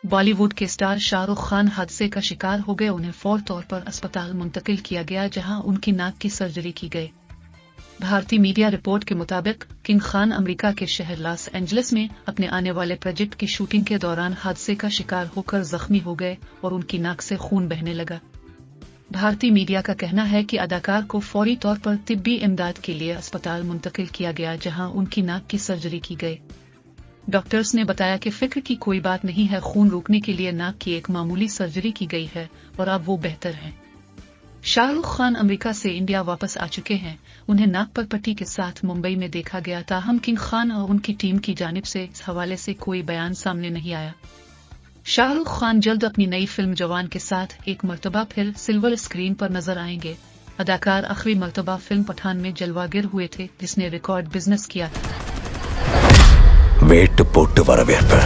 बॉलीवुड के स्टार शाहरुख खान हादसे का शिकार हो गए। उन्हें फौरी तौर पर अस्पताल मुंतकिल किया गया, जहां उनकी नाक की सर्जरी की गई। भारतीय मीडिया रिपोर्ट के मुताबिक किंग खान अमेरिका के शहर लॉस एंजलिस में अपने आने वाले प्रोजेक्ट की शूटिंग के दौरान हादसे का शिकार होकर जख्मी हो गए और उनकी नाक से खून बहने लगा। भारतीय मीडिया का कहना है कि अदाकार को फौरी तौर पर तिब्बी इमदाद के लिए अस्पताल मुंतकिल किया गया, जहां उनकी नाक की सर्जरी की गई। डॉक्टर्स ने बताया कि फिक्र की कोई बात नहीं है, खून रोकने के लिए नाक की एक मामूली सर्जरी की गई है और अब वो बेहतर हैं। शाहरुख खान अमेरिका से इंडिया वापस आ चुके हैं। उन्हें नाक पर पट्टी के साथ मुंबई में देखा गया, ताहम किंग खान और उनकी टीम की जानिब से इस हवाले से कोई बयान सामने नहीं आया। शाहरुख खान जल्द अपनी नई फिल्म जवान के साथ एक मर्तबा फिर सिल्वर स्क्रीन पर नजर आएंगे। अदाकार आखिरी मर्तबा फिल्म पठान में जलवागर हुए थे, जिसने रिकॉर्ड बिजनेस किया था। വേട്ട് പൊട്ട് വരവേൽപ്പ്